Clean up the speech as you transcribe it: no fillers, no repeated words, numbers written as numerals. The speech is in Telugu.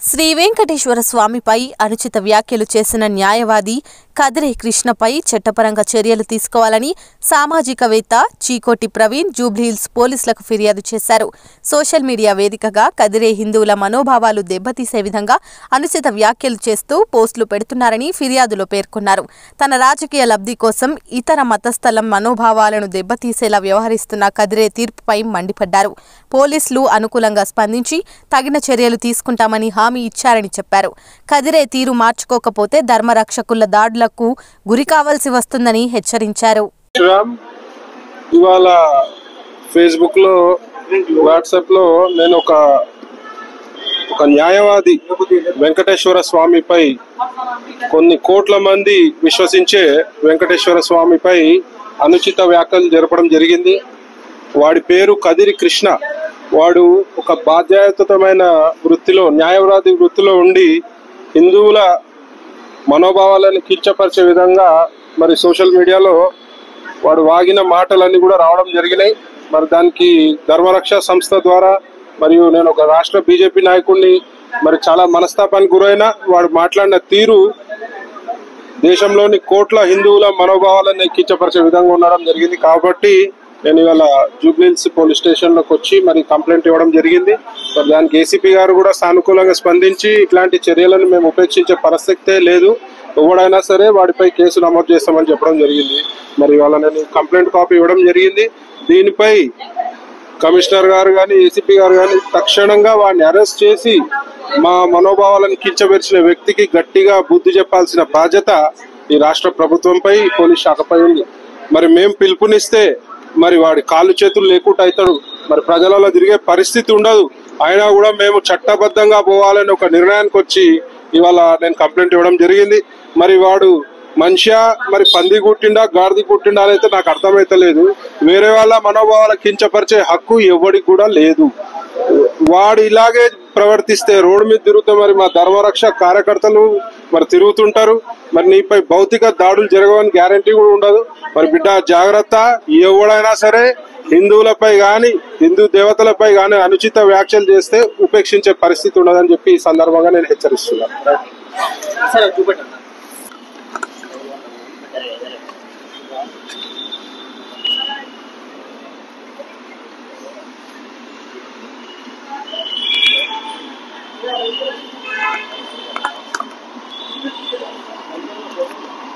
శ్రీ వెంకటేశ్వర స్వామిపై అనుచిత వ్యాఖ్యలు చేసిన న్యాయవాది కదిరే కృష్ణపై చట్టపరంగా చర్యలు తీసుకోవాలని సామాజికవేత్త చీకోటి ప్రవీణ్ జూబ్లీహిల్స్ పోలీసులకు ఫిర్యాదు చేశారు. సోషల్ మీడియా వేదికగా కదిరే హిందువుల మనోభావాలు దెబ్బతీసే విధంగా అనుచిత వ్యాఖ్యలు చేస్తూ పోస్టులు పెడుతున్నారని ఫిర్యాదులో పేర్కొన్నారు. తన రాజకీయ లబ్ధి కోసం ఇతర మతస్థల మనోభావాలను దెబ్బతీసేలా వ్యవహరిస్తున్న కదిరే తీర్పుపై మండిపడ్డారు. పోలీసులు అనుకూలంగా స్పందించి తగిన చర్యలు తీసుకుంటామని హామీ ఇచ్చారని చెప్పారు. కదిరే తీరు మార్చుకోకపోతే ధర్మరక్షకుల దాడులకు గురి కావాల్సి వస్తుందని హెచ్చరించారు. ఇవాళ ఫేస్బుక్ లో వాట్సాప్ లో నేను ఒక న్యాయవాది వెంకటేశ్వర స్వామిపై కొన్ని కోట్ల మంది విశ్వసించే వెంకటేశ్వర స్వామిపై అనుచిత వ్యాఖ్యలు జరపడం జరిగింది. వాడి పేరు కదిరి కృష్ణ. వాడు ఒక బాధ్యతమైన వృత్తిలో న్యాయవాది వృత్తిలో ఉండి హిందువుల మనోభావాలను కించపరిచే విధంగా మరి సోషల్ మీడియాలో వాడు వాగిన మాటలన్నీ కూడా రావడం జరిగినాయి. మరి దానికి ధర్మరక్ష సంస్థ ద్వారా మరియు నేను ఒక రాష్ట్ర బీజేపీ నాయకుడిని మరి చాలా మనస్తాపానికి గురైన వాడు మాట్లాడిన తీరు దేశంలోని కోట్ల హిందువుల మనోభావాలను కించపరిచే విధంగా ఉండడం జరిగింది. కాబట్టి నేను ఇవాళ జూబ్లీహిల్స్ పోలీస్ స్టేషన్లోకి వచ్చి మరి కంప్లైంట్ ఇవ్వడం జరిగింది. మరి దానికి ఏసీపీ గారు కూడా సానుకూలంగా స్పందించి ఇట్లాంటి చర్యలను మేము ఉపేక్షించే పరిస్థితే లేదు, ఎవడైనా సరే వాడిపై కేసు నమోదు చేస్తామని చెప్పడం జరిగింది. మరి ఇవాళ నేను కంప్లైంట్ కాపీ ఇవ్వడం జరిగింది. దీనిపై కమిషనర్ గారు కానీ ఏసీపీ గారు కానీ తక్షణంగా వాడిని అరెస్ట్ చేసి మా మనోభావాలను కించపరిచిన వ్యక్తికి గట్టిగా బుద్ధి చెప్పాల్సిన బాధ్యత ఈ రాష్ట్ర ప్రభుత్వంపై పోలీస్ శాఖపై ఉంది. మరి మేము పిలుపునిస్తే మరి వాడి కాళ్ళు చేతులు లేకుండా అవుతాడు, మరి ప్రజలలో తిరిగే పరిస్థితి ఉండదు. అయినా కూడా మేము చట్టబద్ధంగా పోవాలని ఒక నిర్ణయానికి వచ్చి ఇవాళ నేను కంప్లైంట్ ఇవ్వడం జరిగింది. మరి వాడు మనిషా మరి పంది కుట్టిండా గాడిద కుట్టిండా అయితే నాకు అర్థమైతలేదు. వేరే వాళ్ళ మనోభావాల కించపరిచే హక్కు ఎవరికి కూడా లేదు. వాడు ఇలాగే ప్రవర్తిస్తే రోడ్డు మీద తిరుగుతూ మరి మా ధర్మరక్ష కార్యకర్తలు మరి తిరుగుతుంటారు. మరి నీపై భౌతిక దాడులు జరగవని గ్యారంటీ కూడా ఉండదు. మరి బిడ్డ జాగ్రత్త, ఎవడైనా సరే హిందువులపై కానీ హిందూ దేవతలపై కానీ అనుచిత వ్యాఖ్యలు చేస్తే ఉపేక్షించే పరిస్థితి ఉండదని చెప్పి ఈ సందర్భంగా నేను హెచ్చరిస్తున్నాను.